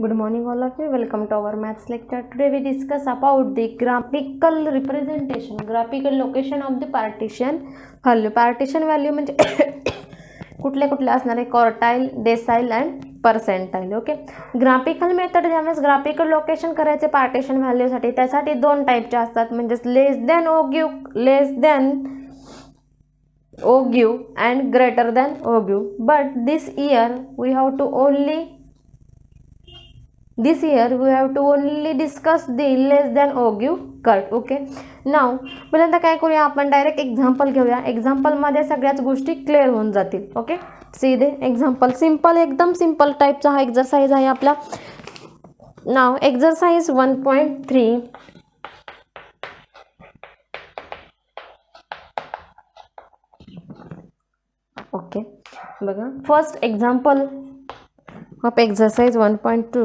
Good morning all of you. Welcome to our maths lecture. Today we discuss about the graphical representation, graphical location of the partition value. Partition value म्हणजे कुठले कुठले असणार आहे, quartile, decile and percentile. Okay, graphical method ज्यावेळेस graphical location करायचे partition व्हॅल्यूसाठी त्यासाठी दोन टाईपचे असतात, म्हणजे less than ogive and greater than ogive. But this year we have to only discuss the less than o give cut. Okay, now पहिल्यांदा काय करूया, आपण डायरेक्ट एक्झाम्पल घेऊया. एक्झाम्पल मध्ये सगळ्याच गोष्टी क्लिअर होऊन जातील. ओके, सीधे एक्झाम्पल, सिंपल, एकदम सिंपल टाईपचा हा एक्सरसाइज आहे आपला. नाव एक्सरसाइज 1.3. ओके, बघा first example of exercise 1.2.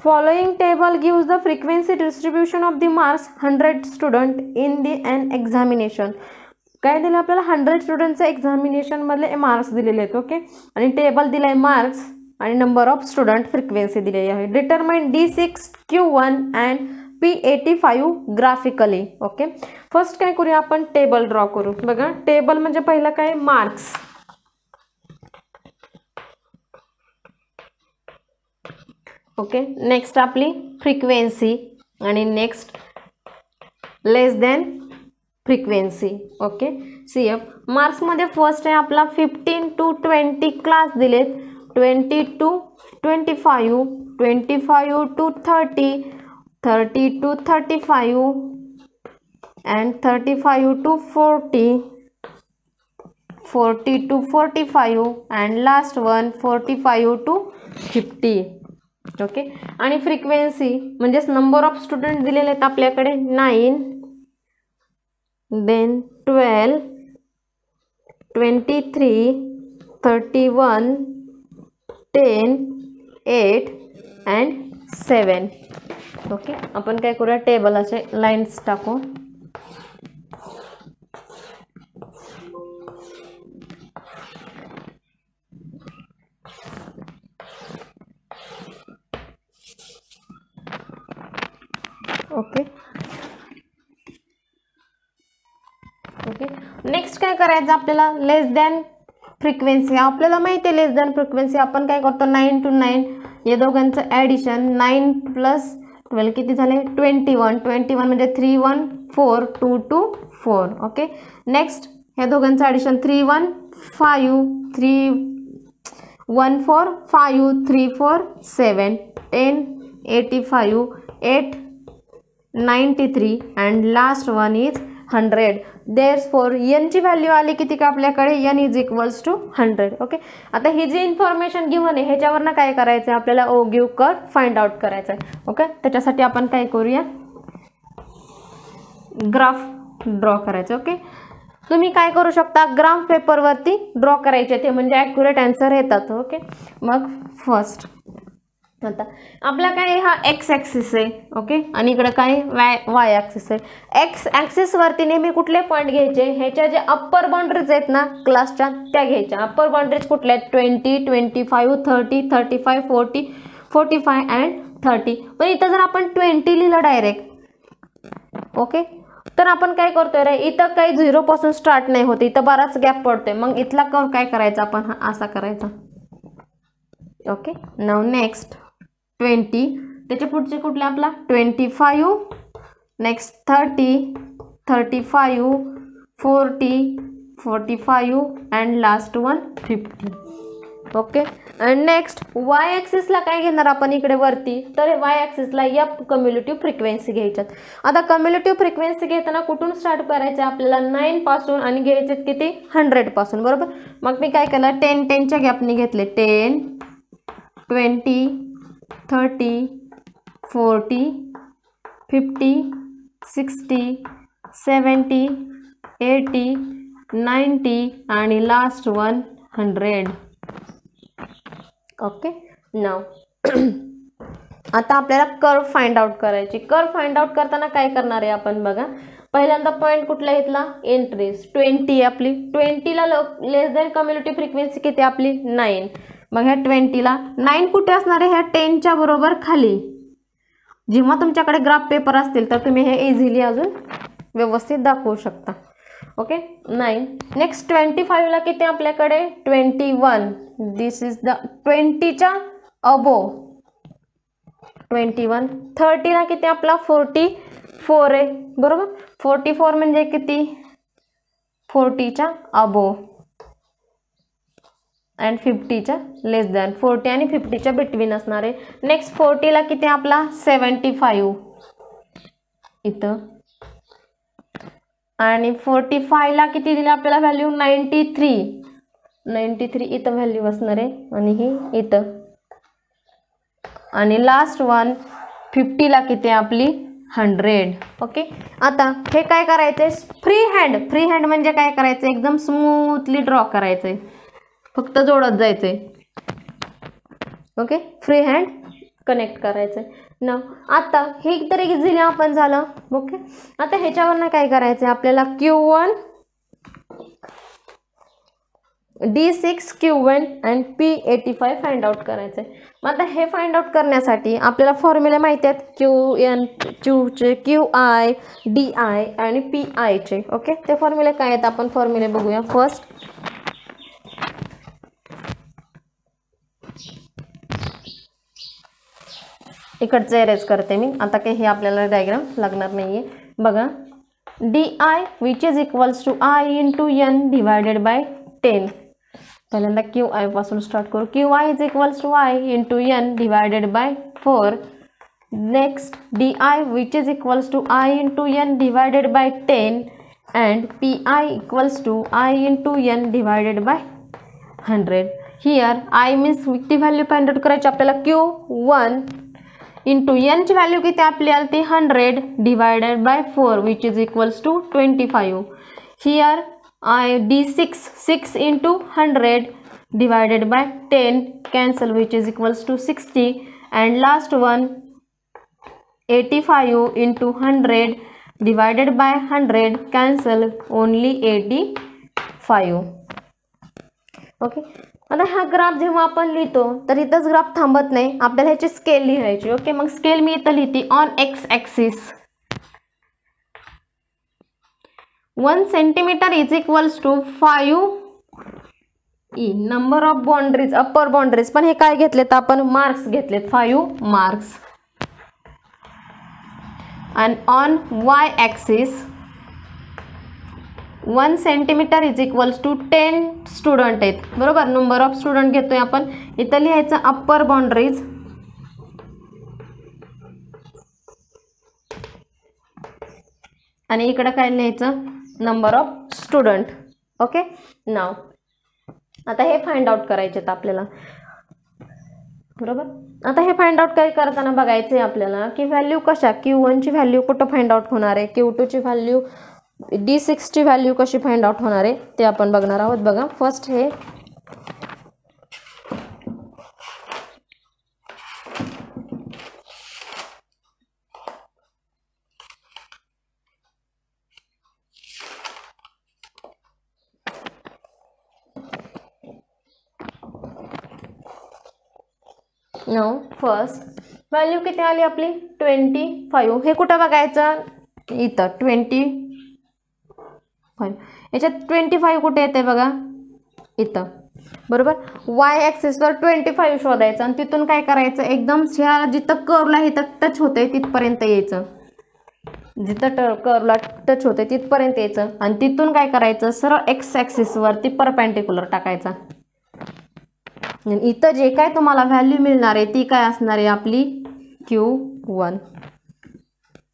Following table gives the frequency distribution of the marks 100 student in the an examination. काय दिलं आपल्याला, 100 स्टुडंटचे एक्झामिनेशन मधले मार्क्स दिलेले आहेत. ओके, आणि टेबल दिलाय मार्क्स आणि नंबर ऑफ स्टुडंट फ्रिक्वेन्सी दिलेली आहे. Determine D6 Q1 and P85 graphically. Okay, first काय करूया, आपण टेबल ड्रॉ करू. बघा टेबल म्हणजे पहिला काय, मार्क्स. ओके, नेक्स्ट आपली फ्रिक्वेन्सी आणि next less than frequency. Okay, CF मार्क्समध्ये फर्स्ट आहे आपला 15 to 20 क्लास दिलेत, 20 to 25, 25 to 30, 30 to 35 and 35 to 40, 40 to 45 and last one 45 to 50. Okay, आणि फ्रिक्वेन्सी म्हणजेच नंबर ऑफ स्टुडंट दिलेले आहेत आपल्याकडे 9, देन 12, 23, 31, 10, 8 अँड 7. ओके, आपण काय करूया, टेबलाचे लाईन्स टाकू. ओके, ओके, नेक्स्ट काय करायचं आपल्याला, लेस दॅन फ्रिक्वेन्सी. आपल्याला माहिती आहे लेस दॅन फ्रिक्वेन्सी, आपण काय करतो 9 to 9 या दोघांचं ॲडिशन, 9 + 12 किती झाले, 21. 21 म्हणजे 3 1 4, 2 2 4. ओके, नेक्स्ट ह्या दोघांचं addition 3 1 5, 3 1 4 5, 3 4 7, 10 85, 8 93 and last one is 100. therefore n ची व्हॅल्यू आली किती का आपल्याकडे, n = 100. ओके, आता ही जी इन्फॉर्मेशन गिव्हन आहे ह्याच्यावरनं काय करायचं आहे आपल्याला, ओ गिव्ह कर्व फाइंड आउट करायचं आहे. ओके, त्याच्यासाठी आपण काय करूया, ग्राफ ड्रॉ करायचं. ओके, तुम्ही काय करू शकता, ग्राफ पेपरवरती ड्रॉ करायचे, ते म्हणजे ॲक्युरेट आन्सर येतात. ओके, मग फर्स्ट आता आपला काय, हा एक्स ॲक्सिस आहे. ओके, आणि इकडे काय वाय ॲक्सिस आहे. एक्स ॲक्सिस वरती नेहमी कुठले पॉईंट घ्यायचे, ह्याच्या जे अप्पर बाउंड्रीज आहेत ना क्लासच्या त्या घ्यायच्या. अप्पर बाउंड्रीज कुठल्या आहेत, 20, 25, 30, 35, 40, 45 अँड 30. पण इथं जर आपण 20 लिहिलं डायरेक्ट, ओके, तर आपण काय करतोय रे, इथं काही 0 पासून स्टार्ट नाही होते, इथं बराच गॅप पडतोय. मग इथला कर्व काय करायचा आपण, हा असा करायचा. ओके, नाव नेक्स्ट 20, त्याच्या पुढचे कुठले आपला 25, next 30, 35, 40, 45 and last one 50. Okay, and next Y ॲक्सिसला काय घेणार आपण इकडे वरती, तर वाय ॲक्सिसला या कम्युलेटिव्ह फ्रिक्वेन्सी घ्यायच्यात. आता कम्युलेटिव्ह फ्रिक्वेन्सी घेताना कुठून स्टार्ट करायचं आपल्याला, 9 पासून आणि घ्यायचे किती, 100 पासून. बरोबर, मग मी काय केलं, 10 10च्या गॅपने घेतले, 10, 20, 30, 40, 50, 60, 70, 80, 90 आणि लास्ट वन 100. ओके, नाव आता आपल्याला कर्व फाइंड आउट करायची. कर्व फाइंड आउट करताना काय करणार आहे आपण, बघा पहिल्यांदा पॉईंट कुठला घेतला, एंट्रीज 20 आपली. 20 ला लेस दॅन कम्युलेटिव्ह फ्रिक्वेन्सी किती आपली, 9. मग ह्या 20ला 9 कुठे असणार आहे? ह्या 10च्या बरोबर खाली. जेव्हा तुमच्याकडे ग्राफ पेपर असतील तर तुम्ही हे इझिली अजून व्यवस्थित दाखवू शकता. ओके 9. नेक्स्ट 25ला किती आपल्याकडे? 21. दिस इज द 20च्या अबोव 21. 30ला किती आपला? 44 आहे बरोबर. 44 म्हणजे किती? 40च्या अबोव अँड 50च्या लेस दॅन. 40 आणि 50च्या बिटवीन असणार आहे. नेक्स्ट 40ला किती आपला? 75 इथं. आणि 45ला किती दिली आपल्याला व्हॅल्यू? 93 इथं व्हॅल्यू असणार आहे आणि ही इथं. आणि लास्ट वन 50ला किती आपली? 100. ओके आता हे काय करायचंय? फ्री हँड म्हणजे काय करायचं? एकदम स्मूथली ड्रॉ करायचंय, फक्त जोडत जायचंय. ओके फ्री हँड कनेक्ट करायचंय ना. आता हे तर इझिली आपण झालं. ओके आता ह्याच्यावरनं काय करायचंय आपल्याला? Q1 D6 Q1 and P85 find out करायचं आहे. मग आता हे फाइंड आउट करण्यासाठी आपल्याला फॉर्म्युले माहिती आहेत. Qचे QI DI आणि PIचे. ओके ते फॉर्म्युले काय आहेत? आपण फॉर्म्युले बघूया. फर्स्ट इकडचं एरेज करते मी आता. काही हे आपल्याला डायग्राम लागणार नाहीये. बघा DI which is equals to I into N divided by 10. पहिल्यांदा QI पासून स्टार्ट करू. QI is equals to I into N divided bye 4. Next DI which is equals to I into N divided by 10 and PI equals to I into N divided by 100. Here I means किती value find out करायची आपल्याला? Q1 into N ची value किती आपली आली ती? 100 divided bye 4 which is equals to 25. Here D6 6 into 100 divided by 10 cancel which is equals to 60 and last one 85 into 100 divided by 100 cancel only 85. Okay आता हा graph जेव्हा आपण लिहितो तर इथंच ग्राफ थांबत नाही, आपल्याला ह्याची स्केल लिहायची. ओके मग स्केल मी इथं लिहिते on x axis 1 centimetre is equals to 5 ई number of boundaries upper boundaries. पण हे काय घेतलेत आपण? मार्क्स घेतलेत 5 marks. and on y axis 1 centimetre is equals to 10 student आहेत बरोबर. नंबर ऑफ स्टुडंट घेतोय आपण. इथं लिहायचं अप्पर बाउंड्रीज आणि इकडं काय लिहायचं? Number of student. ओके नाव आता हे फाइंड आउट करायचे आहेत आपल्याला बरोबर. आता हे फाइंड आउट काय करताना बघायचं आहे आपल्याला की व्हॅल्यू कशा Q1 ची व्हॅल्यू कुठं फाइंड आउट होणार आहे, Q2 ची व्हॅल्यू, D6 ची व्हॅल्यू कशी फाइंड आउट होणार आहे ते आपण बघणार आहोत. बघा फर्स्ट हे नो फर्स्ट व्हॅल्यू किती आली आपली 25. हे कुठं बघायचं? इथं 25. याच्यात 25 कुठे येते बघा इथं बरोबर. वाय ॲक्सिसवर 25 शोधायचं आणि तिथून काय करायचं? एकदम ह्या जिथं कर्वला इथं टच होते तिथपर्यंत यायचं. जिथं कर्वला टच होते तिथपर्यंत यायचं आणि तिथून काय करायचं? सरळ एक्स ॲक्सिसवरती परपेंडिक्युलर टाकायचा. इथं जे काय तुम्हाला व्हॅल्यू मिळणार आहे ती काय असणार आहे आपली Q1.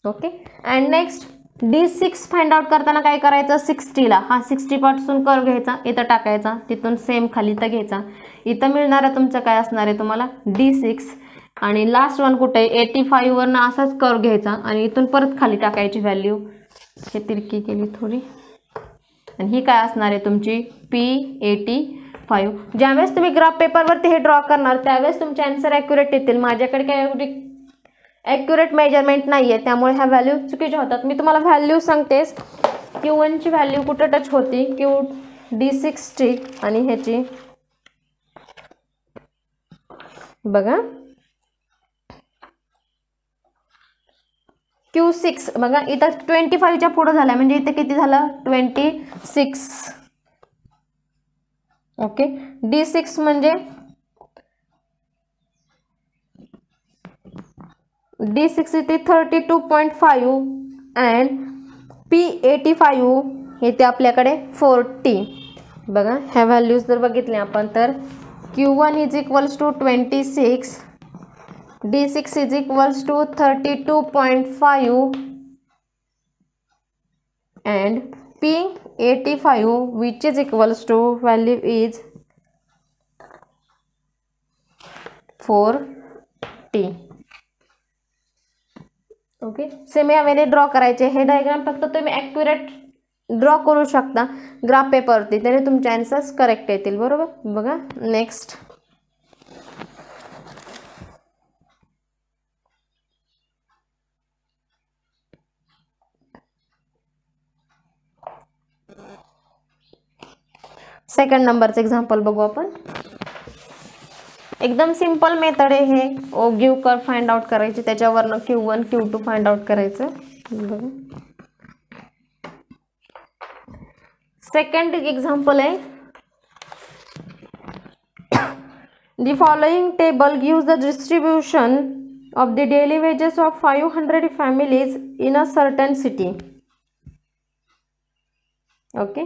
Okay and next D6 find out करताना काय करायचं? 60ला हा 60 पासून कर्व घ्यायचा, इथं टाकायचा, तिथून सेम खाली इथं घ्यायचा. इथं मिळणार आहे तुमचं काय असणार आहे तुम्हाला D6 आणि लास्ट वन कुठे आहे 85 वरनं असाच कर्व घ्यायचा आणि इथून परत खाली टाकायची व्हॅल्यू. हे तिरकी केली थोडी आणि ही काय असणार आहे तुमची P85. ज्यावेळेस तुम्ही ग्राफ पेपरवरती हे ड्रॉ करणार त्यावेळेस तुमचे आन्सर ॲक्युरेट येतील. माझ्याकडे काय एवढी ॲक्युरेट मेजरमेंट नाही आहे त्यामुळे ह्या व्हॅल्यू चुकीच्या होतात. मी तुम्हाला व्हॅल्यू सांगतेस. Q1 ची व्हॅल्यू कुठं टच होती? D6 ची आणि ह्याची बघा Q6 बघा इथं 25च्या पुढे झाला म्हणजे इथे किती झालं 26. ओके D6 म्हणजे D6 इथे 32.5 अँड P85 इथे आपल्याकडे 40. बघा ह्या व्हॅल्यूज जर बघितले आपण तर Q1 is equals to 26, D6 is equals to 32.5 and P85 which is equals to value is 40. Okay same यावेळी ड्रॉ करायचे. हे डायग्राम फक्त तुम्ही ॲक्युरेट ड्रॉ करू शकता ग्राफ पेपरवरती, त्याने तुमचे आन्सर्स करेक्ट येतील. बरोबर. बघा नेक्स्ट सेकंड नंबरचं एक्झाम्पल बघू आपण. एकदम सिंपल मेथड आहे हे. गिव कर फाइंड आउट करायची, त्याच्यावरनं Q1 Q2 फाइंड आउट करायचं. बघा सेकंड एक्झाम्पल आहे. The following table gives the distribution of the daily wages of 500 families in a certain city. Okay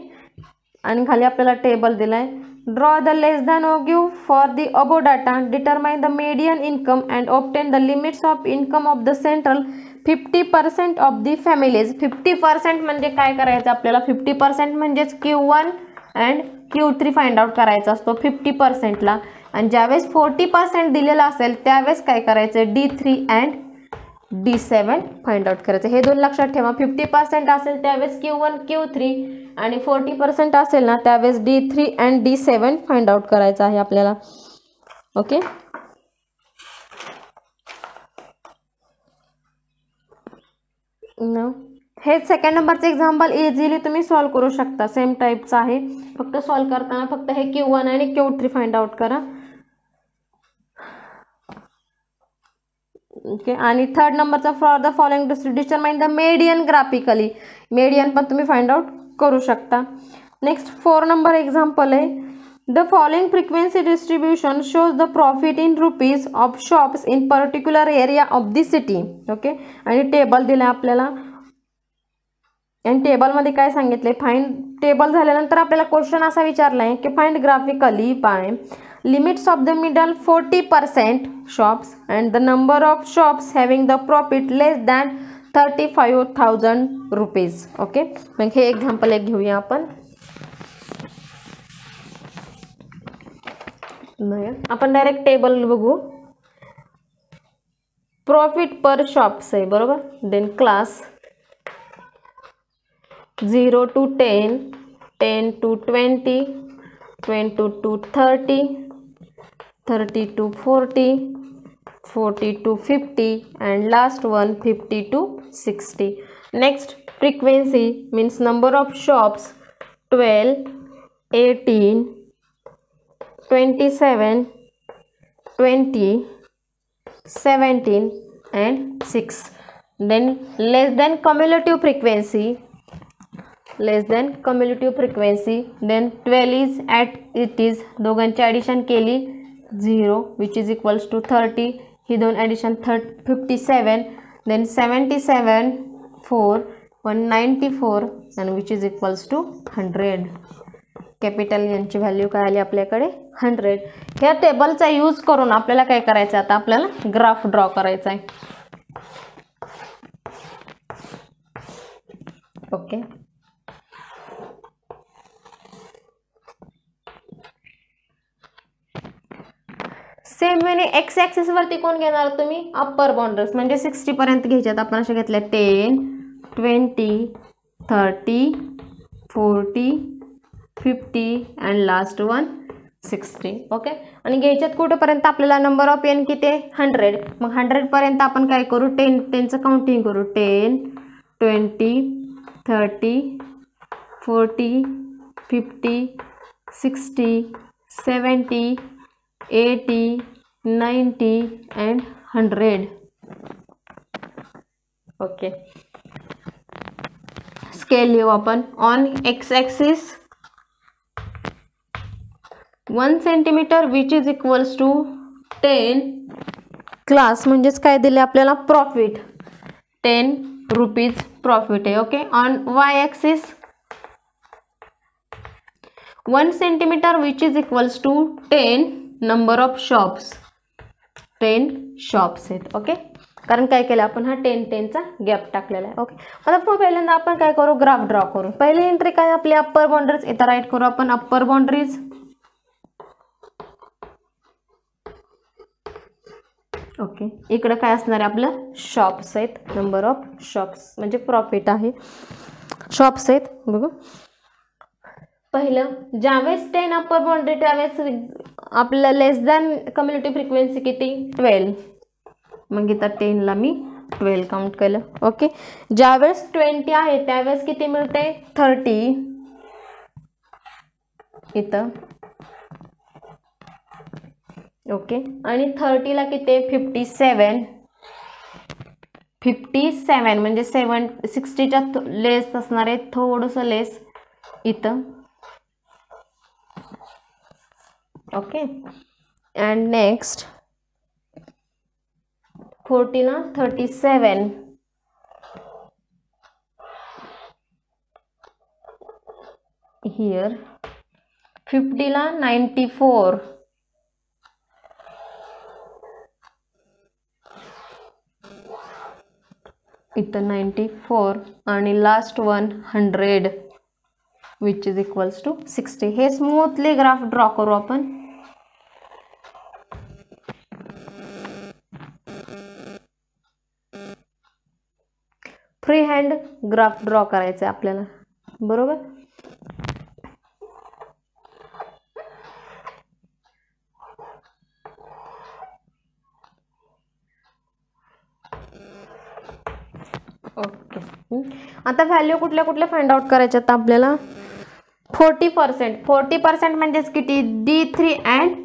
आणि खाली आपल्याला टेबल दिलाय. Draw the less than or give for the above data, determine the median income and obtain the limits of income of the central 50% of the families. 50% म्हणजे काय करायचं आपल्याला 50% म्हणजेच Q1 and Q3 find out करायचा असतो 50%ला. आणि ज्यावेळेस 40% दिलेला असेल त्यावेळेस काय करायचं D3 and D7 find out करायचं. हे दोन लक्षात ठेवा. 50% असेल त्यावेळेस Q1 Q3 आणि 40% असेल ना त्यावेळेस D3 and D7 find out करायचं आहे आपल्याला. ओके हे सेकंड नंबरचं एक्झाम्पल इझिली तुम्ही सॉल्व करू शकता. सेम टाईपचं आहे. फक्त सॉल्व करताना फक्त हे Q1 आणि Q3 फाइंड आउट करा. ओके आणि थर्ड नंबरचा for the following determine the median graphically. Median पण तुम्ही फाइंड आउट करू शकता. नेक्स्ट 4 नंबर एक्झाम्पल आहे. The following frequency distribution shows the profit in rupees of shops in particular area of the city. Okay आणि table दिलं आपल्याला आणि टेबलमध्ये काय सांगितले फाइंड. टेबल झाल्यानंतर आपल्याला क्वेश्चन असा विचारला आहे की find graphically by limits of the middle 40% shops and the number of shops having the profit less than 35,000 rupees. Okay मग हे एक्झाम्पल एक घेऊया आपण. आपण डायरेक्ट टेबल बघू. प्रॉफिट पर शॉप्स आहे बरोबर. Then class 0 to 10, 10 to 20, 20 to 30, 30 to 40, 40 to 50 and last one 50 to 60. Next frequency means number of shops 12, 18, 27, 20, 17 and 6. Then less than cumulative frequency, less than cumulative frequency, then 12 is at it is दोघांची addition केली 0 which is equals to 30. ही दोन addition 57, then 77 4 194 and which is equals to 100. Capital यांची value काय आली आपल्याकडे 100. ह्या टेबलचा use करून आपल्याला काय करायचं आता आपल्याला ग्राफ ड्रॉ करायचा आहे. ओके सेम वेने एक्स ॲक्सिस वरती कोण घेणार तुम्ही अप्पर बाउंड्रीज म्हणजे 60 पर्यंत घ्यायच्यात. आपण अशा घेतल्या 10, 20, 30, 40, 50 अँड लास्ट वन 60. ओके आणि घ्यायच्यात कुठेपर्यंत आपल्याला नंबर ऑफ एन किती 100. मग 100 पर्यंत आपण काय करू 10चं काउंटिंग करू 10, 20, 30, 40, 50, 60, 70, 80, 90 and 100. ओके, स्केल लिहू आपण. On x axis 1 centimetre which is equals to 10 class, म्हणजेच काय दिले आपल्याला, प्रॉफिट 10 रुपीज प्रॉफिट आहे. Okay, on Y axis 1 centimetre which is equals to 10 number of shops, 10 shops आहेत. ओके, कारण काय केलं आपण, हा 10-10चा गॅप टाकलेला आहे. ओके, आता पहिल्यांदा आपण काय करू, ग्राफ ड्रॉ करू. पहिली एंट्री काय आपली, अप्पर बाउंड्रीज. इथं राईट करू आपण अप्पर बाउंड्रीज. ओके, इकडं काय असणार आहे आपलं, शॉप्स आहेत, नंबर ऑफ शॉप्स म्हणजे प्रॉफिट आहे, शॉप्स आहेत. बघू, पहिलं ज्यावेळेस 10 अप्पर बाउंड्री त्यावेळेस आपलं लेस दॅन कम्युनिटी फ्रिक्वेन्सी किती, 12. मग इथं 10ला मी 12 काउंट केलं. ओके, ज्यावेळेस 20 आहे त्यावेळेस किती मिळते, 30. इथं ओके, आणि 30ला किती, 57. 57 म्हणजे 60च्या लेस असणार आहे, थोडंसं लेस इथं. ओके, अँड नेक्स्ट 40ला 37. हिअर 50ला 94. इथं 94 आणि लास्ट 100 विच इज इक्वल्स टू 60. हे स्मूथली ग्राफ ड्रॉ करू आपण. फ्री हँड ग्राफ ड्रॉ करायचं आहे आपल्याला, बरोबर. ओके, आता व्हॅल्यू कुठल्या कुठल्या फाइंड आउट करायच्यात आपल्याला. 40% म्हणजेच किती, D3 अँड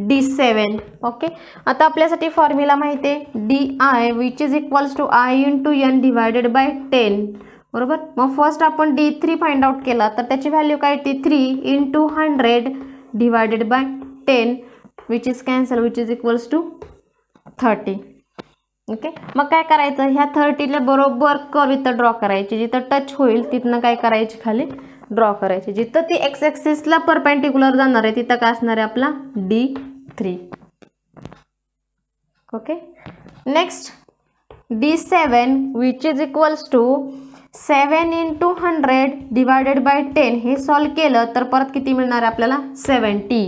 D7. ओके, आता आपल्यासाठी फॉर्म्युला माहिती आहे, DI which is equals to I into N divided by 10. बरोबर. मग फर्स्ट आपण D3 फाइंड आउट केला तर त्याची व्हॅल्यू काय येते, 3 into 100 divided by 10 which is cancel, which is equals to 30. Okay, मग काय करायचं, ह्या 30ला बरोबर कर्व इथं ड्रॉ करायची, जिथं टच होईल तिथनं काय करायची, खाली ड्रॉ करायची. जिथं ती एक्स ॲक्सिसला परपेंडिक्युलर जाणार आहे तिथं काय असणार आहे आपला, D3. Okay, next D7 which is equals to 7 into 100 divided by 10. हे सॉल्व केलं तर परत किती मिळणार आहे आपल्याला, 70.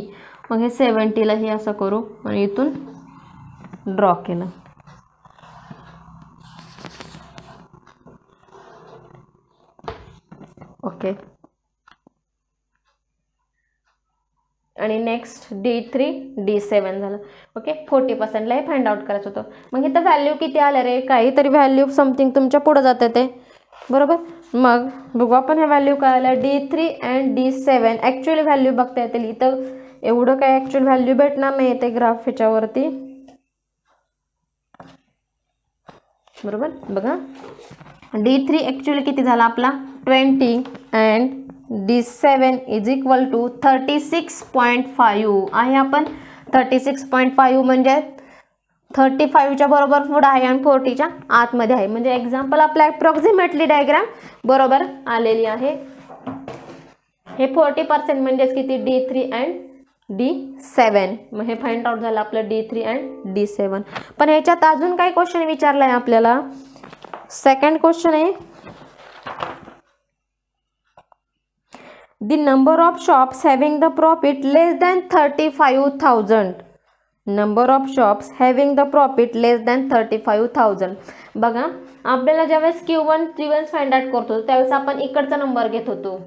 मग हे 70ला हे असं करू आणि इथून ड्रॉ केलं. ओके, आणि नेक्स्ट D3 D7 झालं. ओके, 40%ला हे फाइंड आउट करायचं होतं. मग इथं व्हॅल्यू किती आलं रे, काहीतरी व्हॅल्यू समथिंग तुमच्या पुढे जाते ते, बरोबर. मग बघू आपण ह्या व्हॅल्यू काय आल्या, D3 and D7 actually value बघता येतील. इथं एवढं काय ॲक्च्युअल व्हॅल्यू भेटणार नाही येते ग्राफ ह्याच्यावरती, बरोबर. बघा, D3 ॲक्च्युअली किती झाला आपला, 20 and D7 is equal to 36.5 आहे. आपण 36.5 म्हणजे 35च्या बरोबर पुढे आहे आणि 40च्या आतमध्ये आहे. म्हणजे एक्झाम्पल आपला अप्रॉक्सिमेटली डायग्राम बरोबर आलेली आहे. हे 40% म्हणजेच किती, D3 अँड D7. मग हे फाइंड आउट झालं आपलं D3 अँड D7. पण ह्याच्यात अजून काही क्वेश्चन विचारला आहे आपल्याला. सेकंड क्वेश्चन आहे, the number of shops having the profit less than 35,000. number of shops having the profit less than 35,000. बघा, आपल्याला ज्यावेळेस Q1 Q1 फाइंड आउट करतो त्यावेळेस आपण इकडचा नंबर घेत होतो,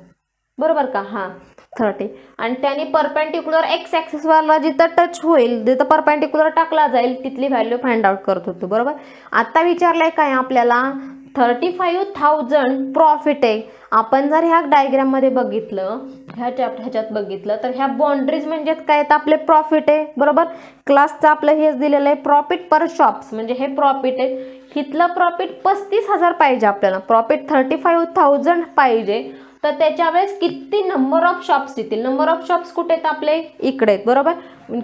बरोबर का. हां, 30 आणि त्याने परपेंडिक्युलर एक्स ॲक्सिसवरला जिथं टच होईल, जिथं परपेंडिक्युलर टाकला जाईल तिथली व्हॅल्यू फाइंड आउट करत होतो, बरोबर. आता विचारलंय काय आपल्याला 35,000 प्रॉफिट आहे. आपण जर ह्या डायग्राममध्ये बघितलं, ह्याच्यात बघितलं तर ह्या बाउंड्रीज म्हणजे काय, तर आपले प्रॉफिट आहे, बरोबर. क्लासचं आपलं हेच दिलेलं आहे प्रॉफिट पर शॉप्स, म्हणजे हे प्रॉफिट आहे. इथलं प्रॉफिट 35,000 पाहिजे आपल्याला, प्रॉफिट 35,000 पाहिजे. तर त्याच्या वेळेस किती नंबर ऑफ शॉप्स येतील, नंबर ऑफ शॉप्स कुठे आहेत आपले, इकडे आहेत, बरोबर.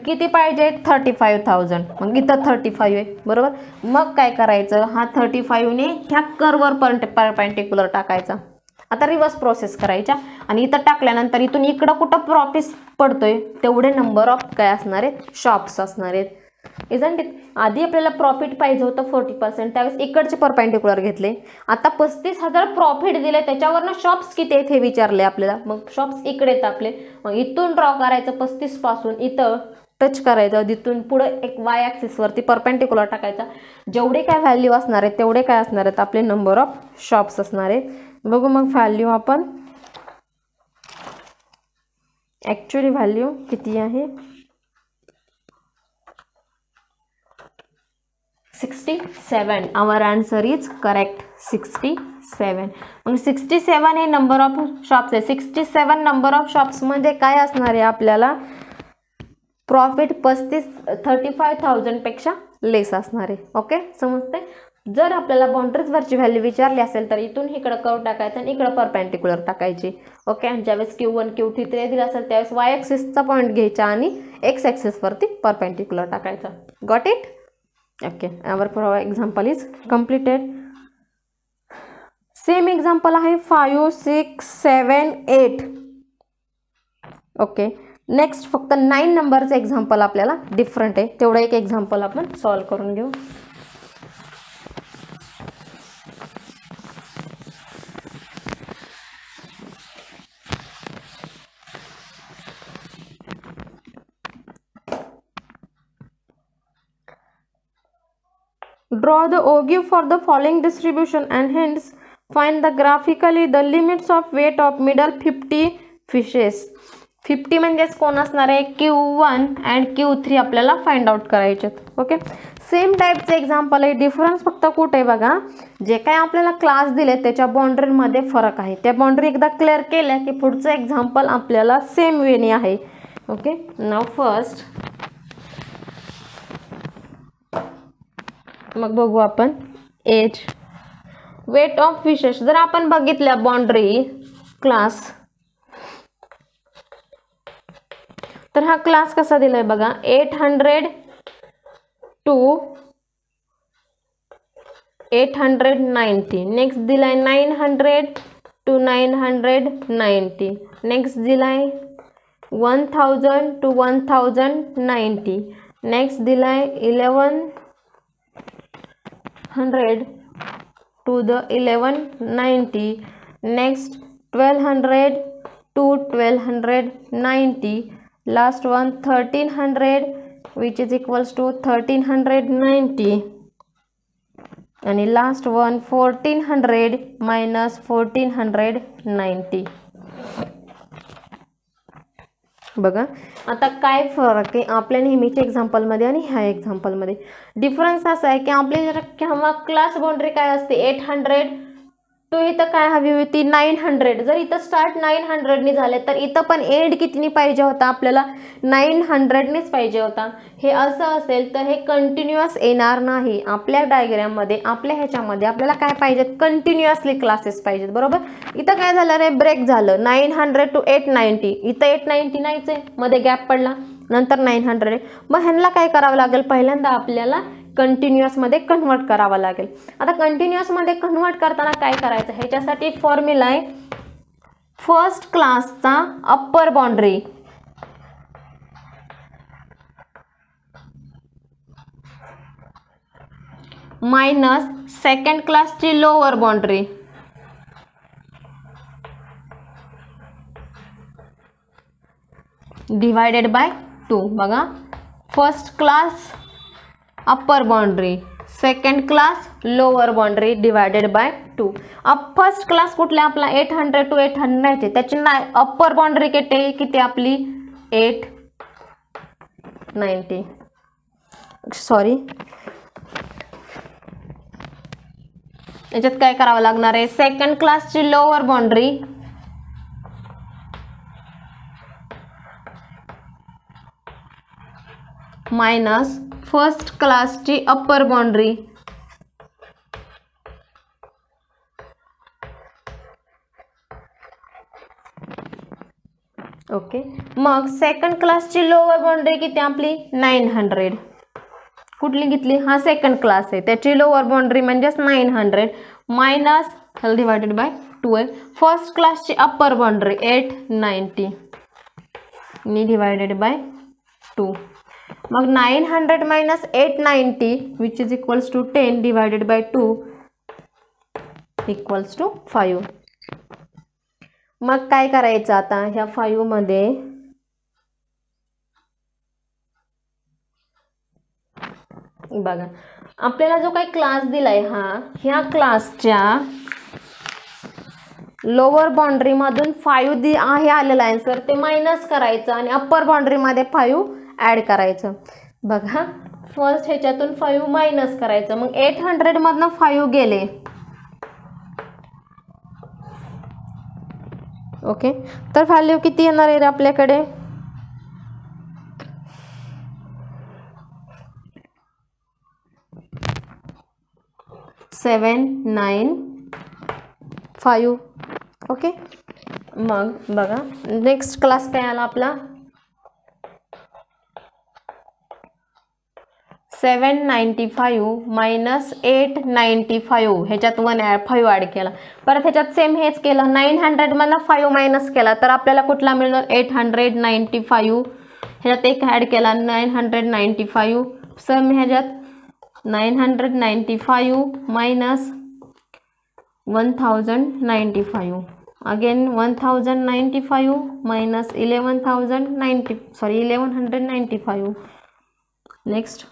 किती पाहिजे 35,000, मग इथं 35 आहे, बरोबर. मग काय करायचं, हा 35 ने ह्या कर्ववर परपेंडिक्युलर टाकायचा. आता रिव्हर्स प्रोसेस करायच्या आणि इथं टाकल्यानंतर इथून इकडं कुठं प्रॉफिट पडतोय तेवढे नंबर ऑफ काय असणार आहेत, शॉप्स असणार आहेत. Isn't it. आधी आपल्याला प्रॉफिट पाहिजे होतं 40%, त्यावेळेस इकडचे परपेंडिक्युलर घेतले. आता 35,000 प्रॉफिट दिले, त्याच्यावरनं शॉप्स किती आहेत हे विचारले आपल्याला. मग शॉप्स इकडे आहेत आपले, मग इथून ड्रॉ करायचं 35 पासून इथं टच करायचं, तिथून पुढे एक वाय ॲक्सिसवरती परपेंडिक्युलर टाकायचा. जेवढे काय व्हॅल्यू असणार आहेत तेवढे काय असणार आहेत आपले नंबर ऑफ शॉप्स असणार आहेत. बघू मग व्हॅल्यू आपण, ॲक्च्युअली व्हॅल्यू किती आहे, 67. आवर आन्सर इज करेक्ट, 67. मग 67 हे नंबर ऑफ शॉप्स आहे. 67 नंबर ऑफ शॉप्स मध्ये काय असणार आहे आपल्याला, प्रॉफिट 35,000 पेक्षा लेस असणार आहे. ओके, समजते. जर आपल्याला बाउंड्रीजवरची व्हॅल्यू विचारली असेल तर इथून इकडं कर्व टाकायचं आणि इकडं परपेंडिक्युलर टाकायची. ओके, आणि ज्यावेळेस Q1 Q3 दिला असेल त्यावेळेस वाय ॲक्सिसचा पॉईंट घ्यायचा आणि एक्स ॲक्सिसवरती परपेंडिक्युलर टाकायचा. Got it. Okay, our example is completed. Same example आहे 5, 6, 7, 8. ओके, नेक्स्ट फक्त 9 नंबरचं एक्झाम्पल आपल्याला डिफरंट आहे, तेवढं एक एक्झाम्पल आपण सॉल्व करून घेऊ. Draw the ogive for the following distribution and hence find the graphically the limits of weight of middle 50 fishes. 50 म्हणजेच कोण असणार आहे, Q1 and Q3 आपल्याला फाइंड आउट करायचे. ओके, सेम टाईपचं एक्झाम्पल आहे, डिफरन्स फक्त कुठे बघा, जे काय आपल्याला क्लास दिले त्याच्या बाउंड्रीमध्ये फरक आहे. त्या बाउंड्री एकदा क्लिअर केल्या की पुढचं एक्झाम्पल आपल्याला सेम वेने आहे. ओके, नाव फर्स्ट मग बघू आपण एज, वेट ऑफ फिशेस. जर आपण बघितल्या बाउंड्री क्लास, तर हा क्लास कसा दिलाय बघा, 800 to 890. नेक्स्ट दिलाय 900 to 990. नेक्स्ट दिलाय 1000 to 1090. नेक्स्ट दिलाय 1100 to the 1190. next 1200 to 1290. last one 1300 which is equals to 1390 and last one 1400 minus 1490. बघा आता काय फरक आहे आपल्या नेहमीच्या एक्झाम्पल मध्ये आणि ह्या एक्झाम्पल मध्ये. डिफरन्स असा आहे की आपली जर केव्हा क्लास बाउंड्री काय असते 800 तो इथं काय हवी होती 900. जर इथं स्टार्ट 900 ने झाले तर इथं पण एंड कितीनी पाहिजे होता आपल्याला 900 नेच पाहिजे होता. हे असं असेल तर हे कंटिन्युअस येणार नाही. आपल्या डायग्राम मध्ये आपल्या ह्याच्यामध्ये आपल्याला काय पाहिजेत कंटिन्युअसली क्लासेस पाहिजेत. बरोबर, इथं काय झालं रे ब्रेक झालं 900 to 890. इथं 890 नाहीच आहे, मध्ये गॅप पडला, नंतर 900. मग ह्यांना काय करावं लागेल, पहिल्यांदा आपल्याला कंटिन्युअस मध्ये कन्वर्ट करावा लागेल. आता कंटिन्युअस मध्ये कन्वर्ट करताना काय करायचं, ह्याच्यासाठी फॉर्म्युला आहे फर्स्ट क्लासचा अप्पर बाउंड्री मायनस सेकंड क्लासची लोअर बाउंड्री डिवाइडेड बाय 2. बघा, first class upper boundary second class lower boundary divided by 2. अब फर्स्ट क्लास कुठला आपला 800 to 890 त्याची अप्पर बाउंड्री किती आपली 890 सॉरी याच्यात काय करावं लागणार आहे सेकंड क्लासची लोअर बाउंड्री मायनस फर्स्ट क्लासची अप्पर बाउंड्री ओके. मग सेकंड क्लासची लोअर बाउंड्री किती आपली 900 कुठली घेतली हा सेकंड क्लास आहे त्याची लोअर बाउंड्री म्हणजेच 900 मायनस डिवायडेड बाय 2 आहे. फर्स्ट क्लासची अप्पर बाउंड्री 890 नी डिवायडेड बाय 2. मग 900 minus 890 which is equals to 10 divided by 2 equals to 5. मग काय करायचं आता ह्या 5 मध्ये बघा आपल्याला जो काही क्लास दिलाय ह्या क्लासच्या लोअर बाउंड्री मधून 5 आहे आलेला आन्सर ते मायनस करायचं आणि अप्पर बाउंड्री मध्ये 5 ऍड करायचं. बघा फर्स्ट ह्याच्यातून 5 मायनस करायचं मग 800 मधनं 5 गेले ओके. तर व्हॅल्यू किती येणार आहे आपल्याकडे 795 ओके. मग बघा नेक्स्ट क्लास काय आला आपला 795 मायनस 895 ह्याच्यात 5 ॲड केला परत ह्याच्यात सेम हेच केलं 900 मधनं 5 मायनस केला तर आपल्याला कुठला मिळणार 895 ह्याच्यात एक ॲड केला 995 सेम ह्याच्यात 995 minus 1095 again 1095 minus 1195 next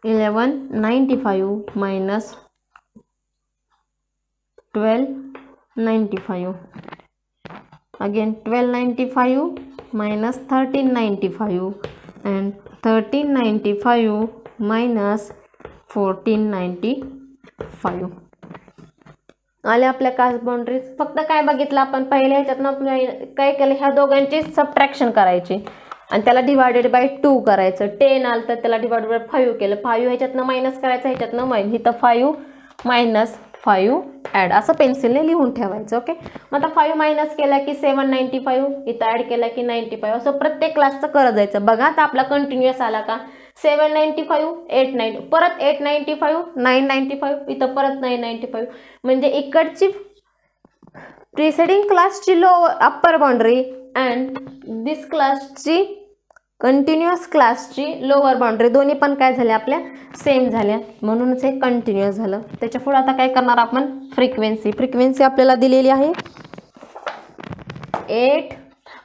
1195 minus 1295 again 1295 minus 1395 and 1395 minus 1495 आले आपल्या क्लास बाउंड्रीज. फक्त काय बघितलं आपण पहिल्या ह्याच्यातनं काय केलं ह्या दोघांची सबट्रॅक्शन करायची आणि त्याला डिवायडेड बाय 2 करायचं 10 आलं तर त्याला डिवायडेड बाय 5 केलं 5 ह्याच्यातनं मायनस करायचं ह्याच्यातनं मायनस इथं 5 मायनस 5 ॲड असं पेन्सिलने लिहून ठेवायचं ओके. मग आता 5 मायनस केला की 795 इथं ॲड केला की 95 असं प्रत्येक क्लासचं करत जायचं. बघा आता आपला कंटिन्युअस आला का 795 890 परत 895 995 इथं परत 995 म्हणजे इकडची प्रिसिडिंग क्लासची लोअर अप्पर बाउंड्री अँड दिस क्लासची कंटिन्युअस क्लासची लोअर बाउंड्री दोन्ही पण काय झाल्या आपल्या सेम झाल्या म्हणूनच हे कंटिन्युअस झालं. त्याच्या पुढे आता काय करणार आपण फ्रिक्वेन्सी आपल्याला दिलेली आहे 8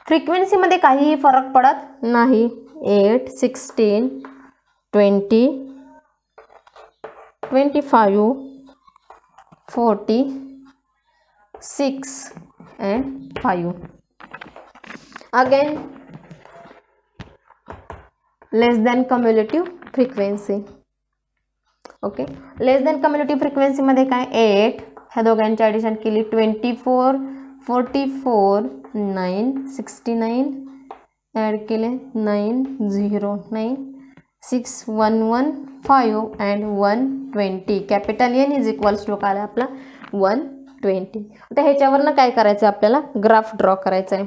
फ्रिक्वेन्सीमध्ये काहीही फरक पडत नाही 8 16 20 25 40 6 and 5 again less than cumulative frequency okay. Less than cumulative frequency मध्ये काय 8 ह्या दोघांची ॲडिशन केली 24 44 9 69 ॲड केले 9 0 9 6 1 1 5 and 120 capital N is equals to काय आपला 120. आता ह्याच्यावरनं काय करायचं आपल्याला ग्राफ ड्रॉ करायचा आहे.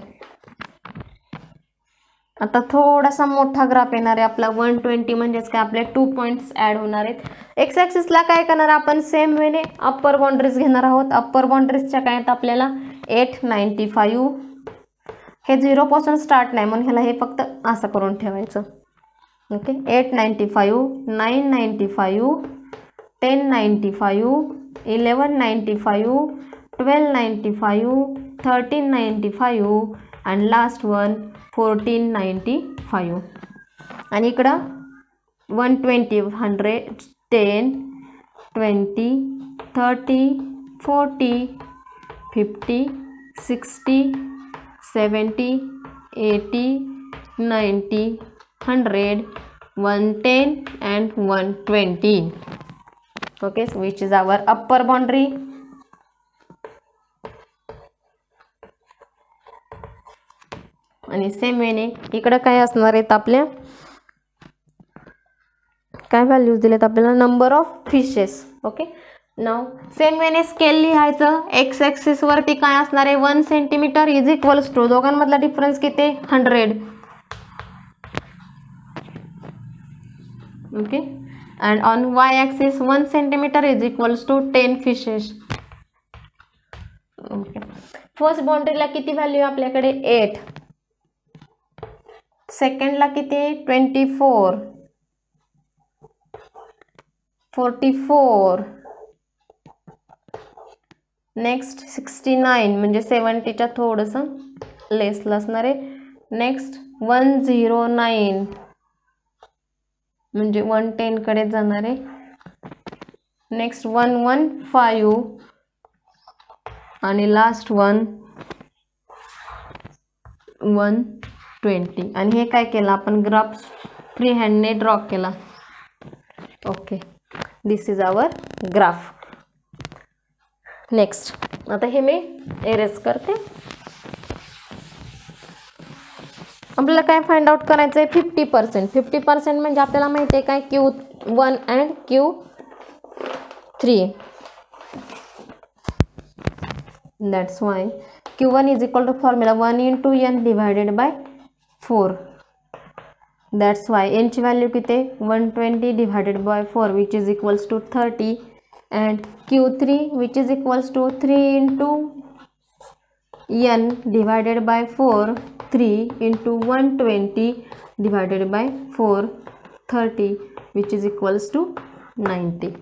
आता थोडासा मोठा ग्राफ येणार आहे आपला 120 म्हणजेच काय आपले 2 पॉईंट्स ॲड होणार आहेत. एक्स ॲक्सिसला काय करणार आपण सेम वेने अप्पर बाउंड्रीज घेणार आहोत. अप्पर बाउंड्रीजच्या काय आहेत आपल्याला 895 हे 0 पासून स्टार्ट नाही म्हणून ह्याला हे फक्त असं करून ठेवायचं ओके. 895 995 1095 1195 1295 1395 and last one 1495 आणि इकडं 120, 100, 10, 20, 30, 40, 50, 60, 70, 80, 90, 100, 110 and 120. Okay, so which is our upper boundary. आणि सेम वेने इकडे काय असणार आहेत आपल्या, काय व्हॅल्यूज दिलेत आपल्याला, number of fishes. Okay, now same वेने स्केल लिहायचं. एक्स ॲक्सिस वरती काय असणार आहे, 1 सेंटीमीटर इज इक्वल्स टू, दोघांमधला डिफरन्स किती, 100. Okay, and on Y axis 1 centimetre is equals to 10 fishes. Okay, first बाउंड्रीला किती व्हॅल्यू आपल्याकडे, 8. सेकंडला किती, 24, 44, नेक्स्ट 69 म्हणजे 70च्या थोडंसं लेसला असणार आहे. नेक्स्ट 109 म्हणजे 110 कडे जाणार आहे. नेक्स्ट 115 आणि लास्ट 120. आणि हे काय केलं आपण, ग्राफ फ्री हँडने ड्रॉ केला. Okay, this is our graph. Next, आता हे मी एरेज करते. आपल्याला काय फाइंड आउट करायचं आहे, 50%. 50% म्हणजे आपल्याला माहिती आहे काय, Q1 अँड Q3. That's why Q1 is equal to formula 1 into n divided bye 4. That's why n ची व्हॅल्यू किती, 120 डिवायडेड bye 4 which is equals to 30, and Q3 which is equals to 3 into n divided by 4, 3 into 120 divided by 4, 30 which is equals to 90.